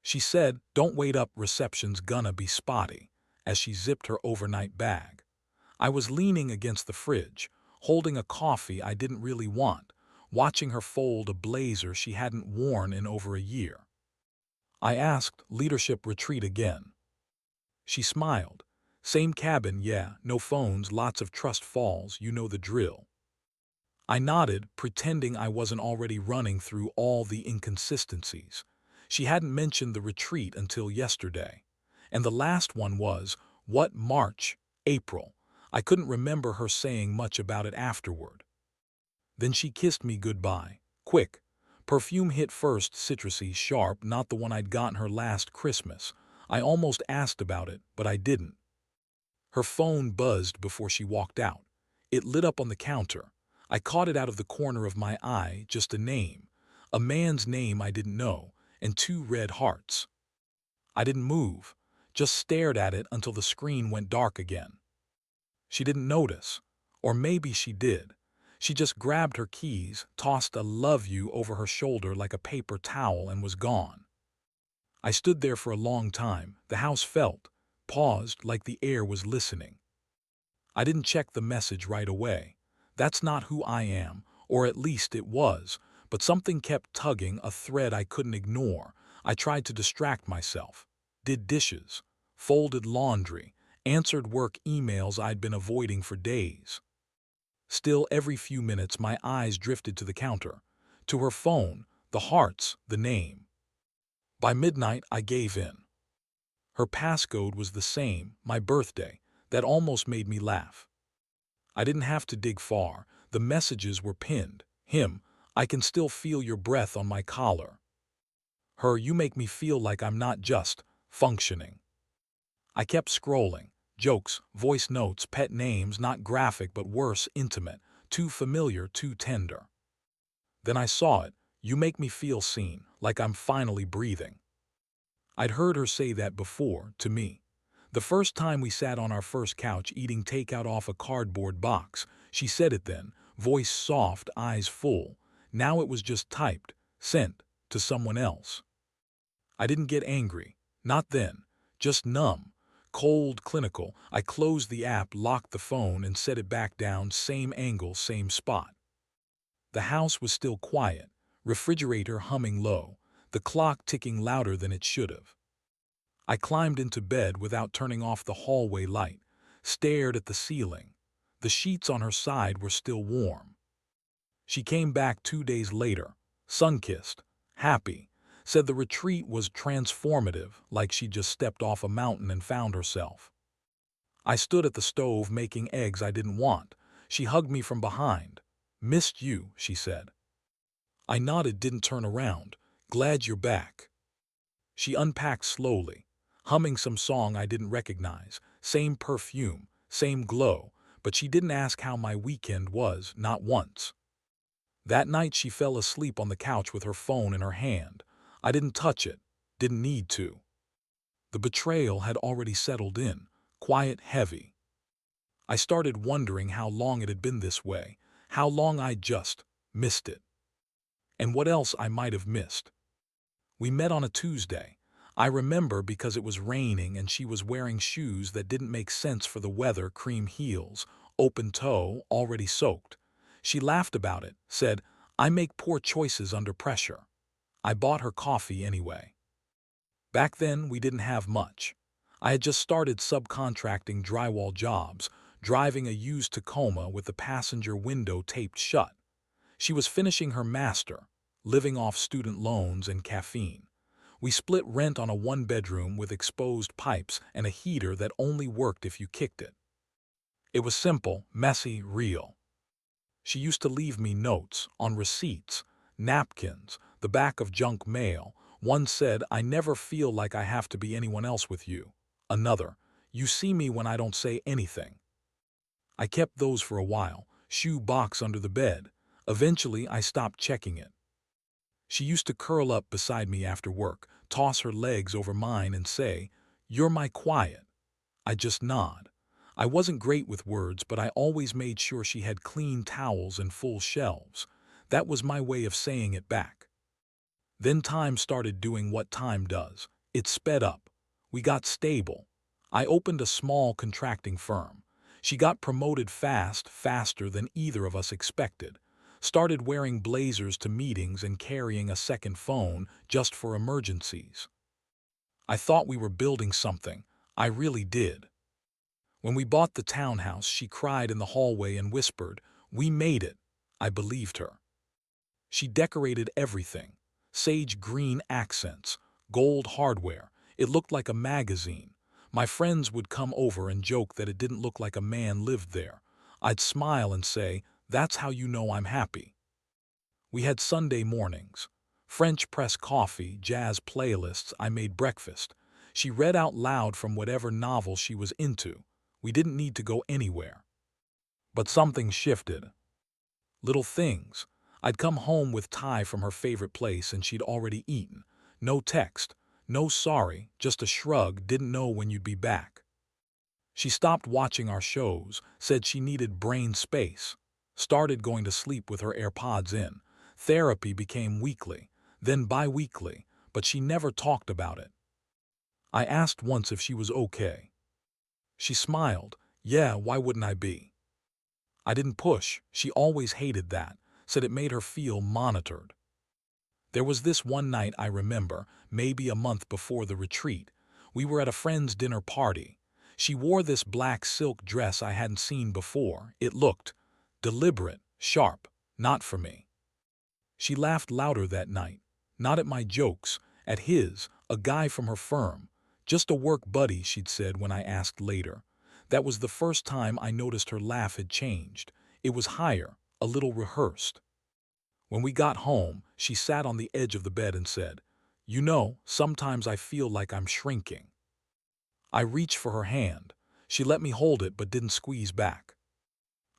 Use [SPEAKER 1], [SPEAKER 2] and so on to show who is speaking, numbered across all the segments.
[SPEAKER 1] She said, "Don't wait up, reception's gonna be spotty," as she zipped her overnight bag. I was leaning against the fridge, holding a coffee I didn't really want, watching her fold a blazer she hadn't worn in over a year. I asked, "Leadership retreat again?" She smiled. "Same cabin, yeah, no phones, lots of trust falls, you know the drill." I nodded, pretending I wasn't already running through all the inconsistencies. She hadn't mentioned the retreat until yesterday. And the last one was, what, March, April? I couldn't remember her saying much about it afterward. Then she kissed me goodbye. Quick. Perfume hit first, citrusy, sharp, not the one I'd gotten her last Christmas. I almost asked about it, but I didn't. Her phone buzzed before she walked out. It lit up on the counter. I caught it out of the corner of my eye, just a name. A man's name I didn't know, and two red hearts. I didn't move, just stared at it until the screen went dark again. She didn't notice. Or maybe she did. She just grabbed her keys, tossed a "love you" over her shoulder like a paper towel, and was gone. I stood there for a long time. The house felt, paused, like the air was listening. I didn't check the message right away. That's not who I am, or at least it was, but something kept tugging, a thread I couldn't ignore. I tried to distract myself. Did dishes, folded laundry, answered work emails I'd been avoiding for days. Still, every few minutes my eyes drifted to the counter, to her phone, the hearts, the name. By midnight I gave in. Her passcode was the same, my birthday. That almost made me laugh. I didn't have to dig far. The messages were pinned. Him, "I can still feel your breath on my collar." Her, "You make me feel like I'm not just functioning." I kept scrolling. Jokes, voice notes, pet names, not graphic but worse, intimate, too familiar, too tender. Then I saw it. "You make me feel seen, like I'm finally breathing." I'd heard her say that before, to me. The first time we sat on our first couch eating takeout off a cardboard box. She said it then, voice soft, eyes full. Now it was just typed, sent, to someone else. I didn't get angry. Not then. Just numb. Cold, clinical. I closed the app, locked the phone, and set it back down, same angle, same spot. The house was still quiet, refrigerator humming low, the clock ticking louder than it should have. I climbed into bed without turning off the hallway light, stared at the ceiling. The sheets on her side were still warm. She came back 2 days later, sun-kissed, happy, said the retreat was transformative, like she just stepped off a mountain and found herself. I stood at the stove making eggs I didn't want. She hugged me from behind. "Missed you," she said. I nodded, didn't turn around. "Glad you're back." She unpacked slowly, humming some song I didn't recognize. Same perfume, same glow, but she didn't ask how my weekend was, not once. That night she fell asleep on the couch with her phone in her hand. I didn't touch it, didn't need to. The betrayal had already settled in, quiet, heavy. I started wondering how long it had been this way, how long I'd just missed it. And what else I might have missed. We met on a Tuesday. I remember because it was raining and she was wearing shoes that didn't make sense for the weather, cream heels, open toe, already soaked. She laughed about it, said, "I make poor choices under pressure." I bought her coffee anyway. Back then, we didn't have much. I had just started subcontracting drywall jobs, driving a used Tacoma with the passenger window taped shut. She was finishing her master, living off student loans and caffeine. We split rent on a one-bedroom with exposed pipes and a heater that only worked if you kicked it. It was simple, messy, real. She used to leave me notes on receipts, napkins, the back of junk mail. One said, "I never feel like I have to be anyone else with you." Another, "You see me when I don't say anything." I kept those for a while, shoe box under the bed. Eventually, I stopped checking it. She used to curl up beside me after work, toss her legs over mine and say, "You're my quiet." I'd just nod. I wasn't great with words, but I always made sure she had clean towels and full shelves. That was my way of saying it back. Then time started doing what time does. It sped up. We got stable. I opened a small contracting firm. She got promoted fast, faster than either of us expected. Started wearing blazers to meetings and carrying a second phone just for emergencies. I thought we were building something. I really did. When we bought the townhouse, she cried in the hallway and whispered, "We made it." I believed her. She decorated everything. Sage green accents, gold hardware. It looked like a magazine. My friends would come over and joke that it didn't look like a man lived there. I'd smile and say, "That's how you know I'm happy." We had Sunday mornings. French press coffee, jazz playlists. I made breakfast. She read out loud from whatever novel she was into. We didn't need to go anywhere. But something shifted. Little things. I'd come home with Thai from her favorite place and she'd already eaten. No text, no sorry, just a shrug, "Didn't know when you'd be back." She stopped watching our shows, said she needed brain space. Started going to sleep with her AirPods in. Therapy became weekly, then bi-weekly, but she never talked about it. I asked once if she was okay. She smiled. "Yeah, why wouldn't I be?" I didn't push. She always hated that, said it made her feel monitored. There was this one night I remember, maybe a month before the retreat. We were at a friend's dinner party. She wore this black silk dress I hadn't seen before. It looked deliberate, sharp, not for me. She laughed louder that night, not at my jokes, at his, a guy from her firm. "Just a work buddy," she'd said when I asked later. That was the first time I noticed her laugh had changed. It was higher, a little rehearsed. When we got home, she sat on the edge of the bed and said, "You know, sometimes I feel like I'm shrinking." I reached for her hand. She let me hold it but didn't squeeze back.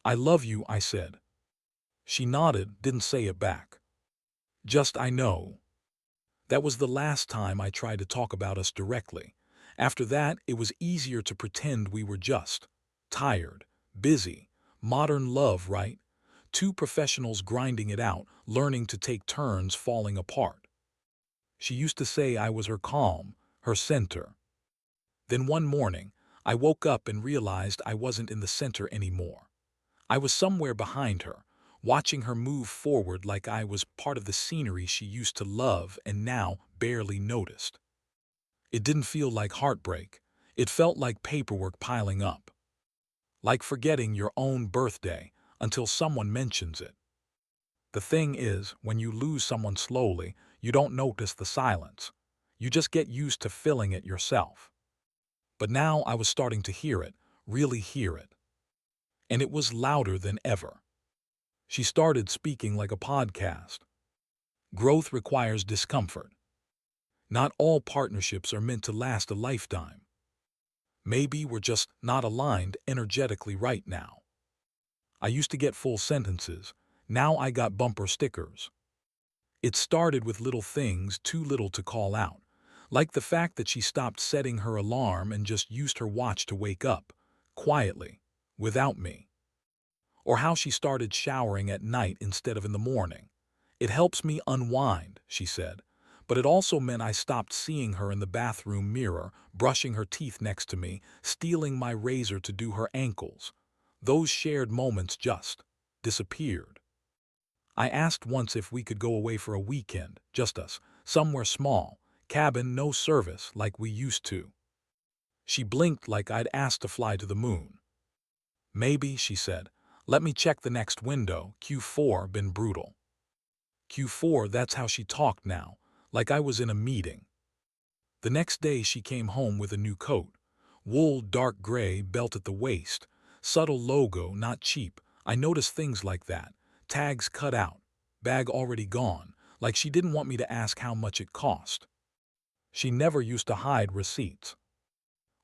[SPEAKER 1] "I love you," I said. She nodded, didn't say it back. Just, "I know." That was the last time I tried to talk about us directly. After that, it was easier to pretend we were just tired, busy, modern love, right? Two professionals grinding it out, learning to take turns falling apart. She used to say I was her calm, her center. Then one morning, I woke up and realized I wasn't in the center anymore. I was somewhere behind her, watching her move forward like I was part of the scenery she used to love and now barely noticed. It didn't feel like heartbreak. It felt like paperwork piling up. Like forgetting your own birthday until someone mentions it. The thing is, when you lose someone slowly, you don't notice the silence. You just get used to filling it yourself. But now I was starting to hear it, really hear it. And it was louder than ever. She started speaking like a podcast. Growth requires discomfort. Not all partnerships are meant to last a lifetime. Maybe we're just not aligned energetically right now. I used to get full sentences. Now I got bumper stickers. It started with little things too little to call out, like the fact that she stopped setting her alarm and just used her watch to wake up, quietly, without me. Or how she started showering at night instead of in the morning. "It helps me unwind," she said, but it also meant I stopped seeing her in the bathroom mirror, brushing her teeth next to me, stealing my razor to do her ankles. Those shared moments just disappeared. I asked once if we could go away for a weekend, just us, somewhere small, cabin, no service, like we used to. She blinked like I'd asked to fly to the moon. "Maybe," she said. "Let me check the next window. Q4 been brutal." Q4, that's how she talked now, like I was in a meeting. The next day she came home with a new coat. Wool, dark gray, belt at the waist. Subtle logo, not cheap. I noticed things like that. Tags cut out. Bag already gone, like she didn't want me to ask how much it cost. She never used to hide receipts.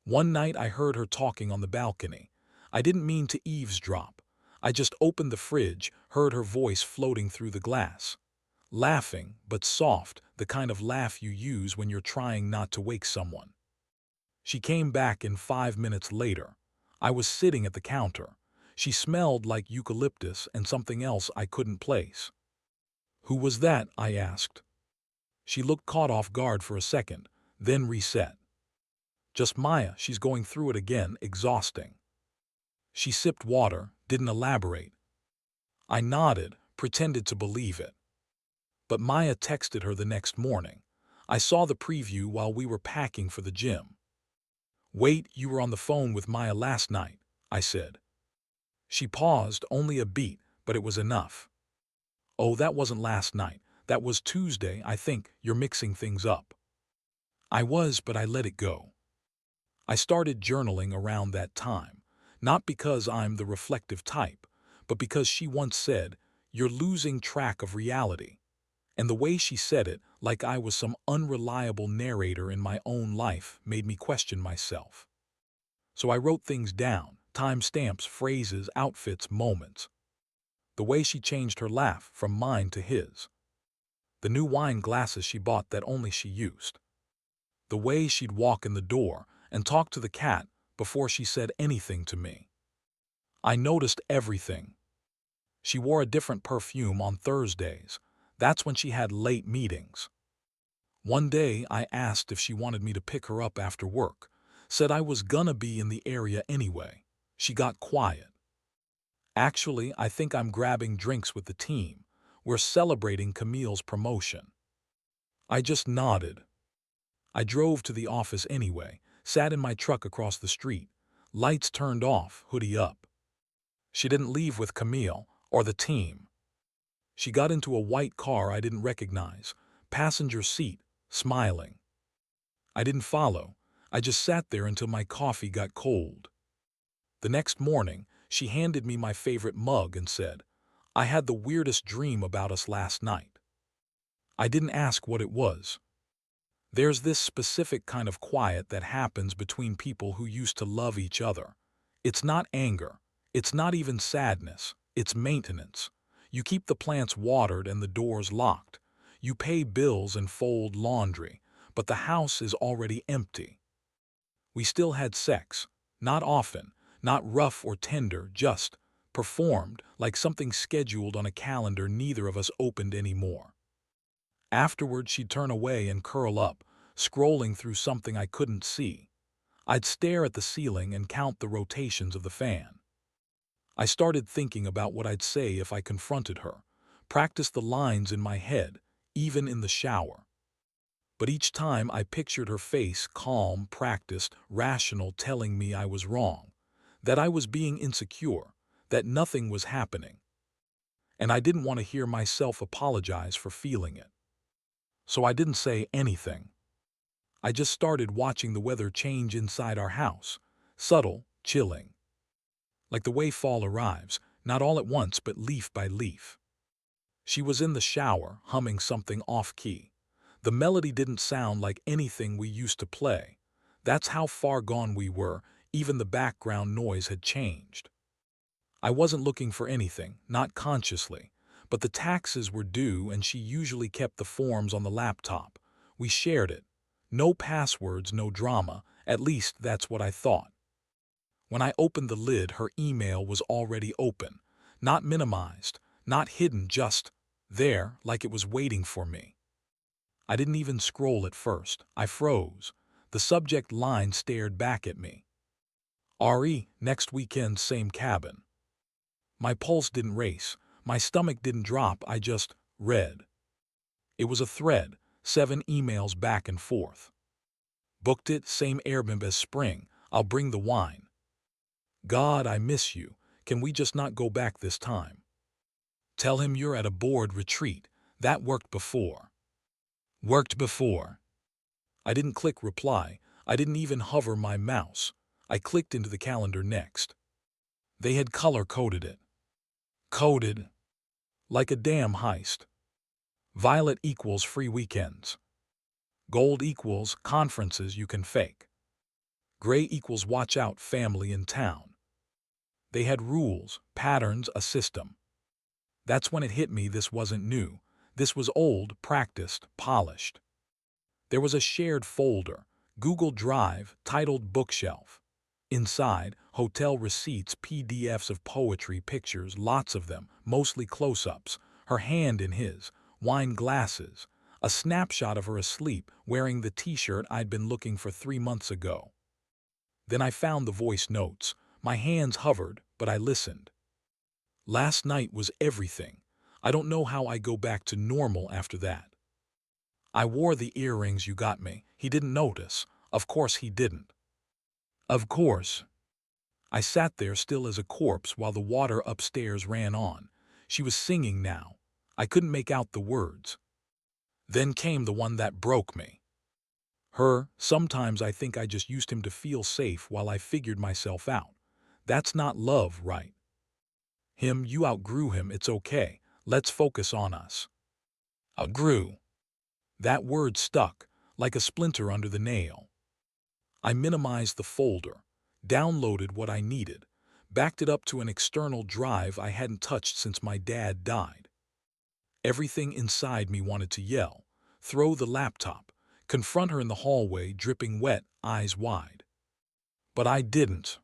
[SPEAKER 1] One night I heard her talking on the balcony. I didn't mean to eavesdrop. I just opened the fridge, heard her voice floating through the glass. Laughing, but soft, the kind of laugh you use when you're trying not to wake someone. She came back in 5 minutes later. I was sitting at the counter. She smelled like eucalyptus and something else I couldn't place. "Who was that?" I asked. She looked caught off guard for a second, then reset. Just Maya, she's going through it again, exhausting. She sipped water, didn't elaborate. I nodded, pretended to believe it. But Maya texted her the next morning. I saw the preview while we were packing for the gym. "Wait, you were on the phone with Maya last night," I said. She paused, only a beat, but it was enough. "Oh, that wasn't last night. That was Tuesday, I think. You're mixing things up." I was, but I let it go. I started journaling around that time, not because I'm the reflective type, but because she once said, "You're losing track of reality." And the way she said it, like I was some unreliable narrator in my own life, made me question myself. So I wrote things down, timestamps, phrases, outfits, moments. The way she changed her laugh from mine to his. The new wine glasses she bought that only she used. The way she'd walk in the door and talk to the cat before she said anything to me. I noticed everything. She wore a different perfume on Thursdays. That's when she had late meetings. One day I asked if she wanted me to pick her up after work, said I was gonna be in the area anyway. She got quiet. "Actually, I think I'm grabbing drinks with the team. We're celebrating Camille's promotion." I just nodded. I drove to the office anyway, sat in my truck across the street, lights turned off, hoodie up. She didn't leave with Camille or the team. She got into a white car I didn't recognize, passenger seat, smiling. I didn't follow. I just sat there until my coffee got cold. The next morning, she handed me my favorite mug and said, "I had the weirdest dream about us last night." I didn't ask what it was. There's this specific kind of quiet that happens between people who used to love each other. It's not anger. It's not even sadness. It's maintenance. You keep the plants watered and the doors locked. You pay bills and fold laundry, but the house is already empty. We still had sex. Not often, not rough or tender, just performed like something scheduled on a calendar neither of us opened anymore. Afterward, she'd turn away and curl up, scrolling through something I couldn't see. I'd stare at the ceiling and count the rotations of the fan. I started thinking about what I'd say if I confronted her, practiced the lines in my head, even in the shower. But each time I pictured her face, calm, practiced, rational, telling me I was wrong, that I was being insecure, that nothing was happening. And I didn't want to hear myself apologize for feeling it. So I didn't say anything. I just started watching the weather change inside our house, subtle, chilling. Like the way fall arrives, not all at once but leaf by leaf. She was in the shower, humming something off-key. The melody didn't sound like anything we used to play. That's how far gone we were, even the background noise had changed. I wasn't looking for anything, not consciously, but the taxes were due and she usually kept the forms on the laptop. We shared it. No passwords, no drama, at least that's what I thought. When I opened the lid, her email was already open, not minimized, not hidden, just there, like it was waiting for me. I didn't even scroll at first. I froze. The subject line stared back at me. "RE, next weekend, same cabin." My pulse didn't race. My stomach didn't drop. I just read. It was a thread, 7 emails back and forth. "Booked it, same Airbnb as spring. I'll bring the wine. God, I miss you. Can we just not go back this time? Tell him you're at a board retreat. That worked before." Worked before. I didn't click reply. I didn't even hover my mouse. I clicked into the calendar next. They had color-coded it. Coded. Like a damn heist. Violet equals free weekends. Gold equals conferences you can fake. Gray equals watch out, family in town. They had rules, patterns, a system. That's when it hit me this wasn't new. This was old, practiced, polished. There was a shared folder, Google Drive, titled Bookshelf. Inside, hotel receipts, PDFs of poetry, pictures, lots of them, mostly close-ups, her hand in his, wine glasses, A snapshot of her asleep, wearing the t-shirt I'd been looking for 3 months ago. Then I found the voice notes. My hands hovered, but I listened. Last night was everything. I don't know how I go back to normal after that. I wore the earrings you got me. He didn't notice. Of course he didn't. Of course. I sat there still as a corpse while the water upstairs ran on. She was singing now. I couldn't make out the words. Then came the one that broke me. Sometimes I think I just used him to feel safe while I figured myself out. That's not love, right? You outgrew him, it's okay. Let's focus on us. Outgrew. That word stuck, like a splinter under the nail. I minimized the folder, downloaded what I needed, backed it up to an external drive I hadn't touched since my dad died. Everything inside me wanted to yell, throw the laptop, confront her in the hallway, dripping wet, eyes wide. But I didn't.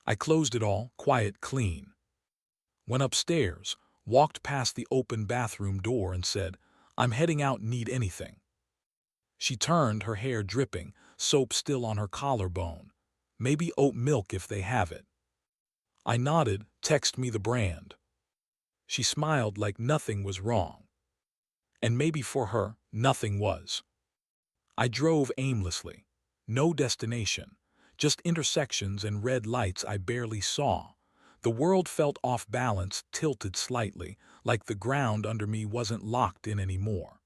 [SPEAKER 1] I closed it all, quiet, clean. Went upstairs, walked past the open bathroom door and said, "I'm heading out, need anything?" She turned, her hair dripping, soap still on her collarbone. "Maybe oat milk if they have it." I nodded, "Text me the brand." She smiled like nothing was wrong. And maybe for her, nothing was. I drove aimlessly. No destination. Just intersections and red lights I barely saw. The world felt off balance, tilted slightly, like the ground under me wasn't locked in anymore.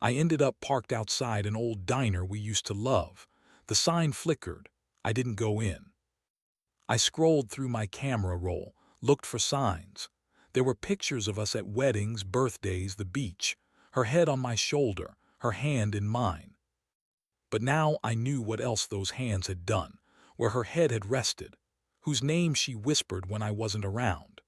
[SPEAKER 1] I ended up parked outside an old diner we used to love. The sign flickered. I didn't go in. I scrolled through my camera roll, looked for signs. There were pictures of us at weddings, birthdays, the beach, her head on my shoulder, her hand in mine. But now I knew what else those hands had done, where her head had rested, whose name she whispered when I wasn't around.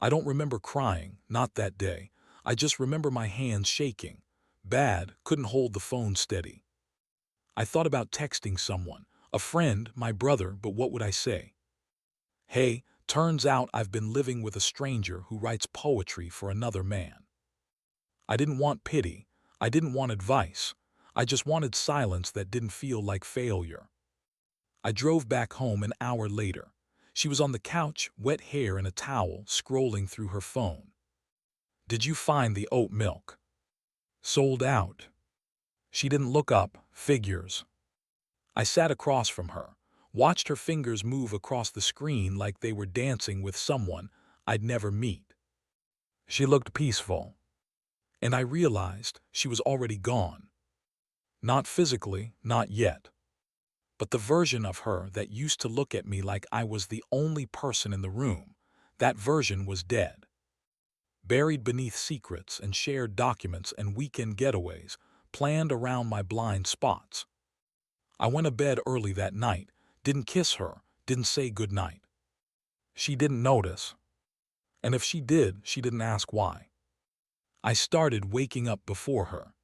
[SPEAKER 1] I don't remember crying, not that day. I just remember my hands shaking. Bad, couldn't hold the phone steady. I thought about texting someone, a friend, my brother, but what would I say? Hey, turns out I've been living with a stranger who writes poetry for another man. I didn't want pity. I didn't want advice. I just wanted silence that didn't feel like failure. I drove back home an hour later. She was on the couch, wet hair and a towel, scrolling through her phone. "Did you find the oat milk?" "Sold out." She didn't look up. Figures. I sat across from her, watched her fingers move across the screen like they were dancing with someone I'd never meet. She looked peaceful. And I realized she was already gone. Not physically, not yet. But the version of her that used to look at me like I was the only person in the room, that version was dead. Buried beneath secrets and shared documents and weekend getaways planned around my blind spots. I went to bed early that night, didn't kiss her, didn't say goodnight. She didn't notice. And if she did, she didn't ask why. I started waking up before her.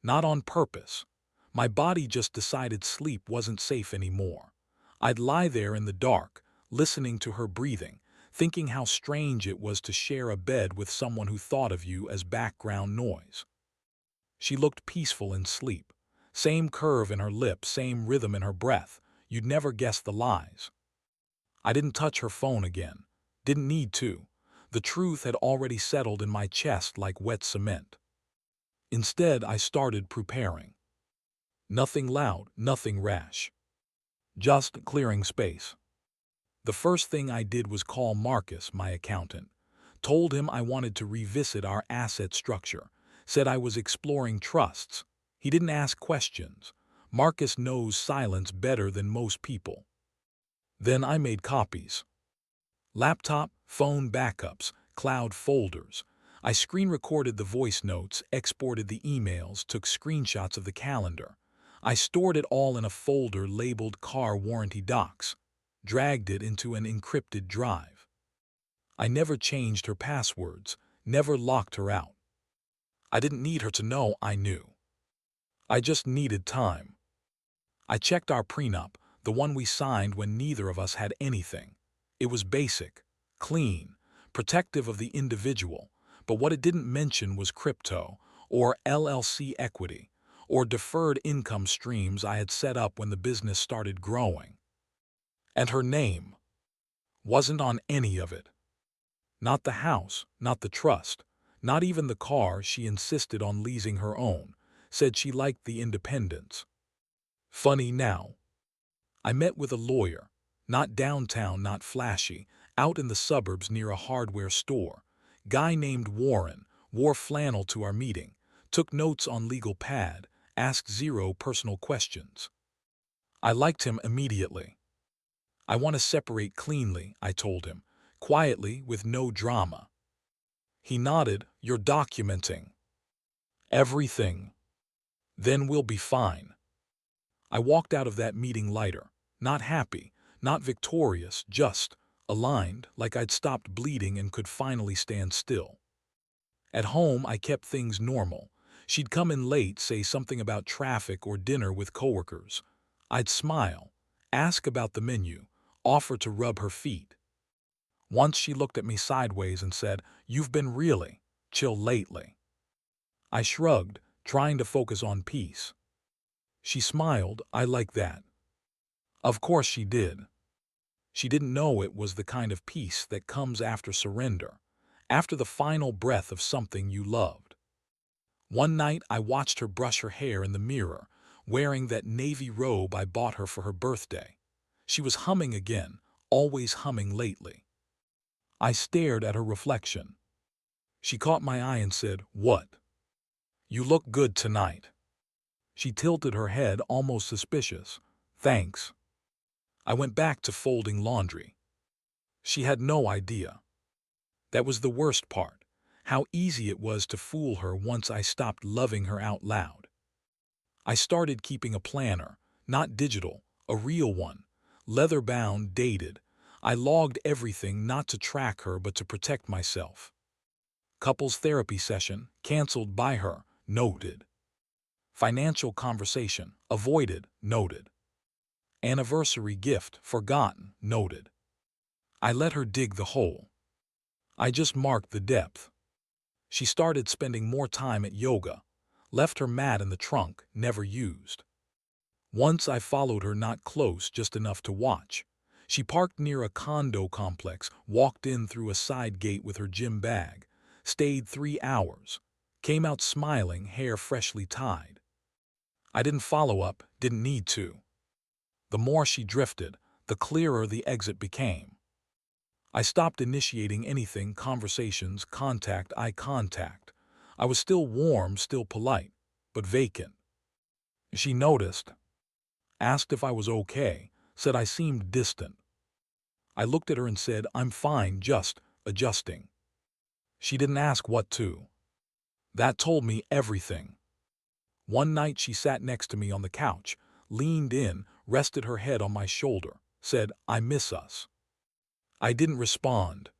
[SPEAKER 1] Not on purpose. My body just decided sleep wasn't safe anymore. I'd lie there in the dark, listening to her breathing, thinking how strange it was to share a bed with someone who thought of you as background noise. She looked peaceful in sleep. Same curve in her lips, same rhythm in her breath. You'd never guess the lies. I didn't touch her phone again. Didn't need to. The truth had already settled in my chest like wet cement. Instead, I started preparing. Nothing loud, nothing rash. Just clearing space. The first thing I did was call Marcus, my accountant. Told him I wanted to revisit our asset structure. Said I was exploring trusts. He didn't ask questions. Marcus knows silence better than most people. Then I made copies. Laptop, phone backups, cloud folders. I screen recorded the voice notes, exported the emails, took screenshots of the calendar. I stored it all in a folder labeled Car Warranty Docs, dragged it into an encrypted drive. I never changed her passwords, never locked her out. I didn't need her to know I knew. I just needed time. I checked our prenup, the one we signed when neither of us had anything. It was basic, clean, protective of the individual, but what it didn't mention was crypto, or LLC equity, or deferred income streams I had set up when the business started growing. And her name wasn't on any of it. Not the house, not the trust, not even the car she insisted on leasing her own, said she liked the independence. Funny now. I met with a lawyer, not downtown, not flashy, out in the suburbs near a hardware store. Guy named Warren, wore flannel to our meeting, took notes on legal pad, asked zero personal questions. I liked him immediately. I want to separate cleanly, I told him, quietly with no drama. He nodded, you're documenting everything. Then we'll be fine. I walked out of that meeting lighter, not happy, not victorious, just aligned, like I'd stopped bleeding and could finally stand still. At home, I kept things normal. She'd come in late, say something about traffic or dinner with coworkers. I'd smile, ask about the menu, offer to rub her feet. Once she looked at me sideways and said, "You've been really chill lately." I shrugged, trying to focus on peace. She smiled, I like that. Of course she did. She didn't know it was the kind of peace that comes after surrender, after the final breath of something you loved. One night I watched her brush her hair in the mirror, wearing that navy robe I bought her for her birthday. She was humming again, always humming lately. I stared at her reflection. She caught my eye and said, "What? You look good tonight." She tilted her head, almost suspicious. "Thanks." I went back to folding laundry. She had no idea. That was the worst part, how easy it was to fool her once I stopped loving her out loud. I started keeping a planner, not digital, a real one, leather-bound, dated. I logged everything, not to track her but to protect myself. Couples therapy session, canceled by her, noted. Financial conversation, avoided, noted. Anniversary gift, forgotten, noted. I let her dig the hole. I just marked the depth. She started spending more time at yoga, left her mat in the trunk, never used. Once I followed her, not close, just enough to watch. She parked near a condo complex, walked in through a side gate with her gym bag, stayed 3 hours, came out smiling, hair freshly tied. I didn't follow up, didn't need to. The more she drifted, the clearer the exit became. I stopped initiating anything, conversations, contact, eye contact. I was still warm, still polite, but vacant. She noticed, asked if I was okay, said I seemed distant. I looked at her and said, "I'm fine, just adjusting." She didn't ask what to. That told me everything. One night she sat next to me on the couch, leaned in, rested her head on my shoulder, said, "I miss us." I didn't respond.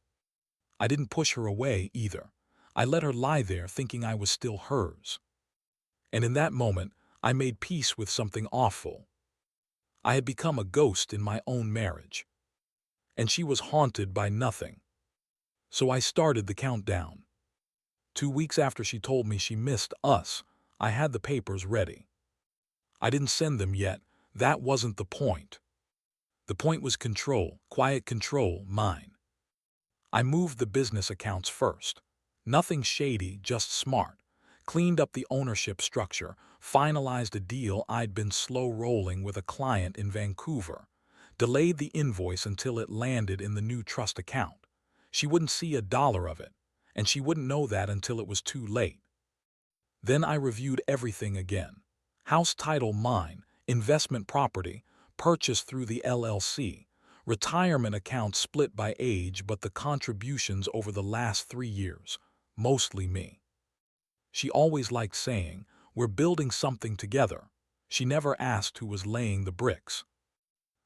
[SPEAKER 1] I didn't push her away either. I let her lie there thinking I was still hers. And in that moment, I made peace with something awful. I had become a ghost in my own marriage. And she was haunted by nothing. So I started the countdown. 2 weeks after she told me she missed us, I had the papers ready. I didn't send them yet. That wasn't the point. The point was control, quiet control, mine. I moved the business accounts first. Nothing shady, just smart. Cleaned up the ownership structure, finalized a deal I'd been slow rolling with a client in Vancouver. Delayed the invoice until it landed in the new trust account. She wouldn't see $1 of it, and she wouldn't know that until it was too late. Then I reviewed everything again. House title mine, investment property, purchased through the LLC, retirement account split by age but the contributions over the last 3 years, mostly me. She always liked saying, "We're building something together." She never asked who was laying the bricks.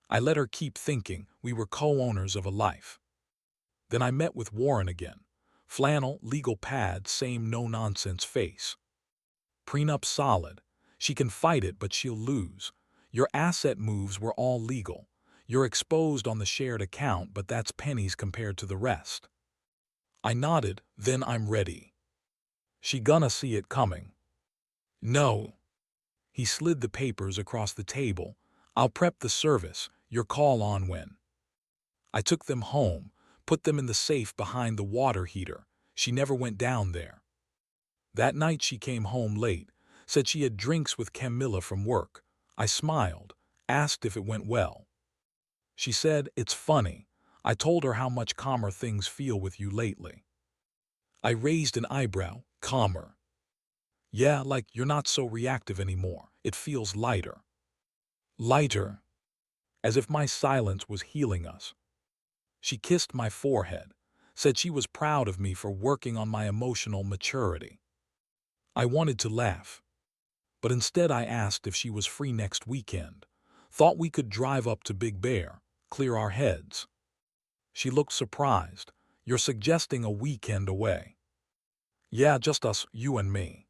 [SPEAKER 1] I let her keep thinking we were co-owners of a life. Then I met with Warren again. Flannel, legal pad, same no-nonsense face. Prenup solid. She can fight it, but she'll lose. Your asset moves were all legal. You're exposed on the shared account, but that's pennies compared to the rest. I nodded, then I'm ready. She gonna see it coming. No. He slid the papers across the table. I'll prep the service. Your call on when. I took them home, put them in the safe behind the water heater. She never went down there. That night she came home late, said she had drinks with Camilla from work. I smiled, asked if it went well. She said, "It's funny. I told her how much calmer things feel with you lately." I raised an eyebrow. Calmer? Yeah, like you're not so reactive anymore. It feels lighter. Lighter? As if my silence was healing us. She kissed my forehead, said she was proud of me for working on my emotional maturity. I wanted to laugh, but instead I asked if she was free next weekend. Thought we could drive up to Big Bear, clear our heads. She looked surprised. You're suggesting a weekend away? Yeah, just us, you and me.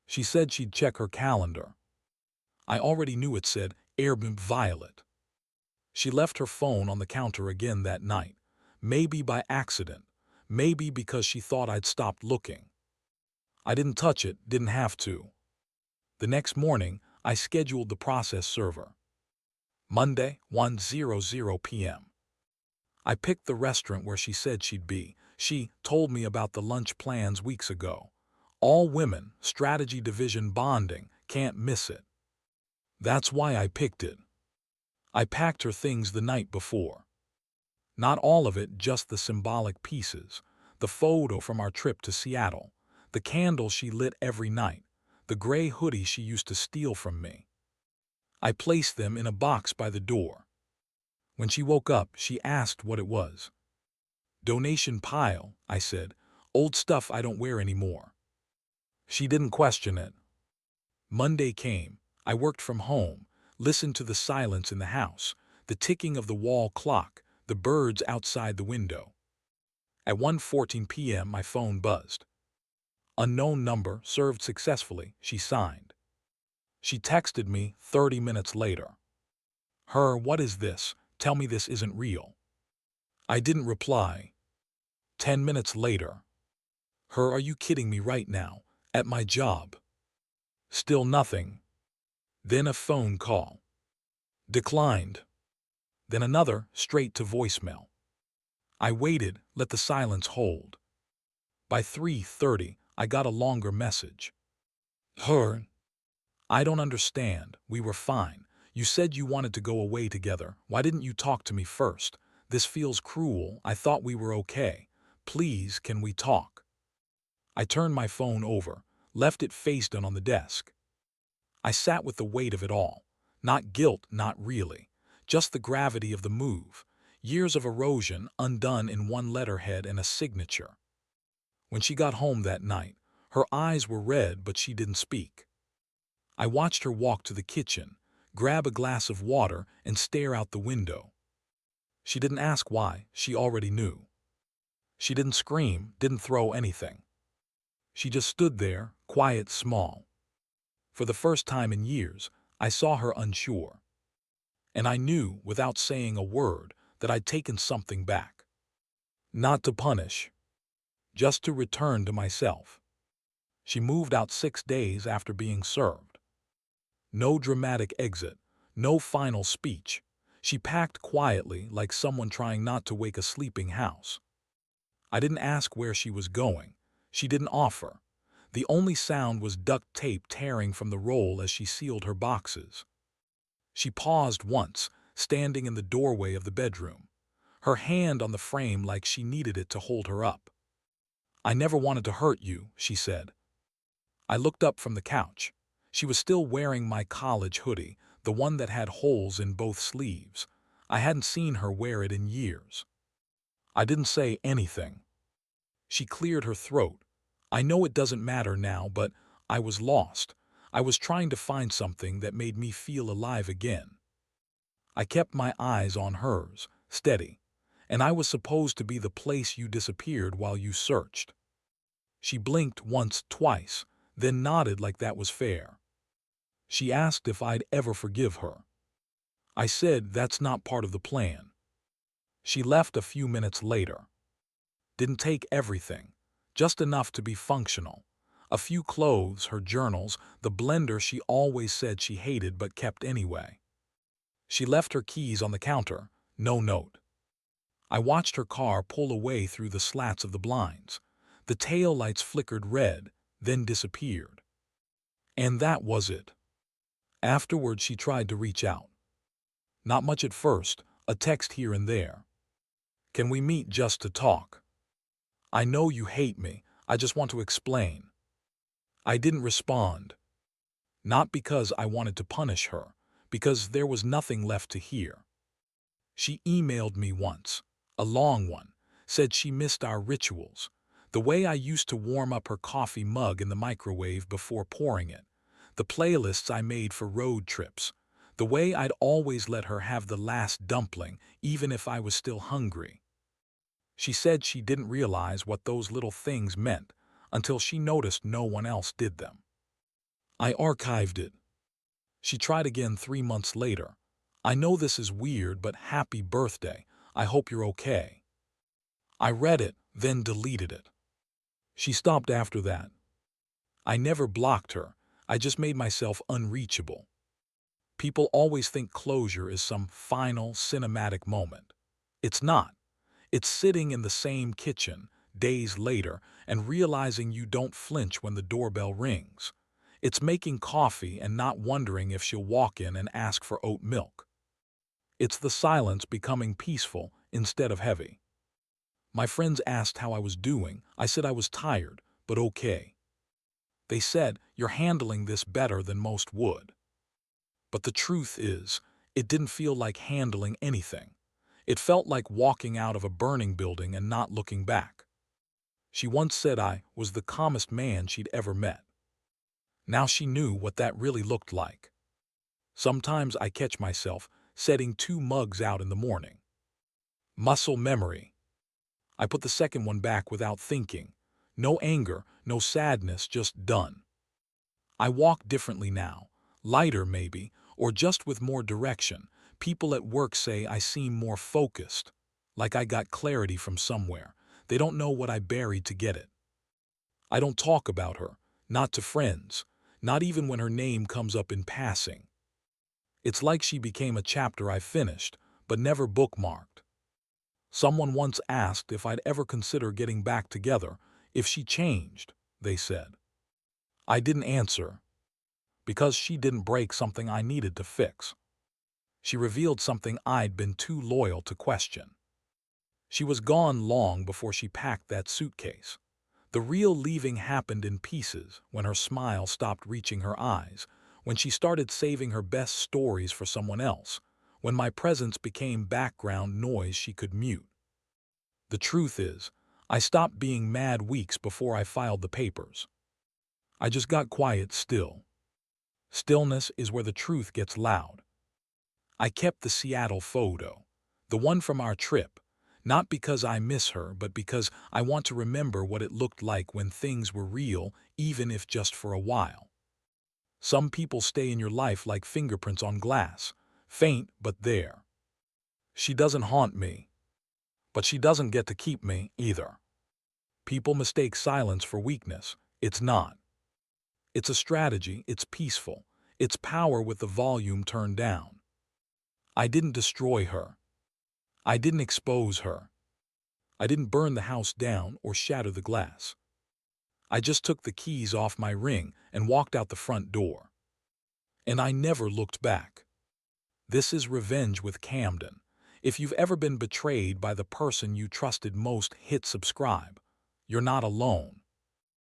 [SPEAKER 1] She said she'd check her calendar. I already knew it said Airbnb Violet. She left her phone on the counter again that night, maybe by accident, maybe because she thought I'd stopped looking. I didn't touch it, didn't have to. The next morning, I scheduled the process server. Monday, 1:00 p.m. I picked the restaurant where she said she'd be. She told me about the lunch plans weeks ago. All women, strategy division bonding, can't miss it. That's why I picked it. I packed her things the night before. Not all of it, just the symbolic pieces. The photo from our trip to Seattle. The candle she lit every night. The gray hoodie she used to steal from me. I placed them in a box by the door. When she woke up, she asked what it was. Donation pile, I said. Old stuff I don't wear anymore. She didn't question it. Monday came. I worked from home, listened to the silence in the house, the ticking of the wall clock, the birds outside the window. At 1:14 p.m. my phone buzzed. Unknown number, served successfully, she signed. She texted me 30 minutes later. What is this? Tell me this isn't real. I didn't reply. 10 minutes later. Are you kidding me right now? At my job. Still nothing. Then a phone call. Declined. Then another, straight to voicemail. I waited, let the silence hold. By 3:30, I got a longer message. I don't understand. We were fine. You said you wanted to go away together. Why didn't you talk to me first? This feels cruel. I thought we were okay. Please, can we talk? I turned my phone over, left it face down on the desk. I sat with the weight of it all. Not guilt, not really. Just the gravity of the move. Years of erosion undone in one letterhead and a signature. When she got home that night, her eyes were red, but she didn't speak. I watched her walk to the kitchen, grab a glass of water, and stare out the window. She didn't ask why, she already knew. She didn't scream, didn't throw anything. She just stood there, quiet, small. For the first time in years, I saw her unsure. And I knew, without saying a word, that I'd taken something back. Not to punish, just to return to myself. She moved out 6 days after being served. No dramatic exit, no final speech. She packed quietly, like someone trying not to wake a sleeping house. I didn't ask where she was going. She didn't offer. The only sound was duct tape tearing from the roll as she sealed her boxes. She paused once, standing in the doorway of the bedroom, her hand on the frame like she needed it to hold her up. I never wanted to hurt you, she said. I looked up from the couch. She was still wearing my college hoodie, the one that had holes in both sleeves. I hadn't seen her wear it in years. I didn't say anything. She cleared her throat. I know it doesn't matter now, but I was lost. I was trying to find something that made me feel alive again. I kept my eyes on hers, steady, and I was supposed to be the place you disappeared while you searched. She blinked once, twice, then nodded like that was fair. She asked if I'd ever forgive her. I said that's not part of the plan. She left a few minutes later. Didn't take everything, just enough to be functional. A few clothes, her journals, the blender she always said she hated but kept anyway. She left her keys on the counter, no note. I watched her car pull away through the slats of the blinds. The taillights flickered red, then disappeared. And that was it. Afterward, she tried to reach out. Not much at first, a text here and there. Can we meet just to talk? I know you hate me, I just want to explain. I didn't respond. Not because I wanted to punish her, because there was nothing left to hear. She emailed me once, a long one, said she missed our rituals, the way I used to warm up her coffee mug in the microwave before pouring it, the playlists I made for road trips, the way I'd always let her have the last dumpling even if I was still hungry. She said she didn't realize what those little things meant until she noticed no one else did them. I archived it. She tried again 3 months later. I know this is weird, but happy birthday. I hope you're okay. I read it, then deleted it. She stopped after that. I never blocked her. I just made myself unreachable. People always think closure is some final, cinematic moment. It's not. It's sitting in the same kitchen, days later, and realizing you don't flinch when the doorbell rings. It's making coffee and not wondering if she'll walk in and ask for oat milk. It's the silence becoming peaceful instead of heavy. My friends asked how I was doing. I said I was tired, but okay. They said, you're handling this better than most would. But the truth is, it didn't feel like handling anything. It felt like walking out of a burning building and not looking back. She once said I was the calmest man she'd ever met. Now she knew what that really looked like. Sometimes I catch myself setting 2 mugs out in the morning. Muscle memory. I put the second one back without thinking. No anger, no sadness, just done. I walk differently now, lighter maybe, or just with more direction. People at work say I seem more focused, like I got clarity from somewhere. They don't know what I buried to get it. I don't talk about her, not to friends, not even when her name comes up in passing. It's like she became a chapter I finished, but never bookmarked. Someone once asked if I'd ever consider getting back together, if she changed, they said. I didn't answer, because she didn't break something I needed to fix. She revealed something I'd been too loyal to question. She was gone long before she packed that suitcase. The real leaving happened in pieces when her smile stopped reaching her eyes, when she started saving her best stories for someone else, when my presence became background noise she could mute. The truth is, I stopped being mad weeks before I filed the papers. I just got quiet still. Stillness is where the truth gets loud. I kept the Seattle photo, the one from our trip, not because I miss her, but because I want to remember what it looked like when things were real, even if just for a while. Some people stay in your life like fingerprints on glass, faint but there. She doesn't haunt me, but she doesn't get to keep me either. People mistake silence for weakness. It's not. It's a strategy, it's peaceful, it's power with the volume turned down. I didn't destroy her. I didn't expose her. I didn't burn the house down or shatter the glass. I just took the keys off my ring and walked out the front door. And I never looked back. This is Revenge with Camden. If you've ever been betrayed by the person you trusted most, hit subscribe. You're not alone.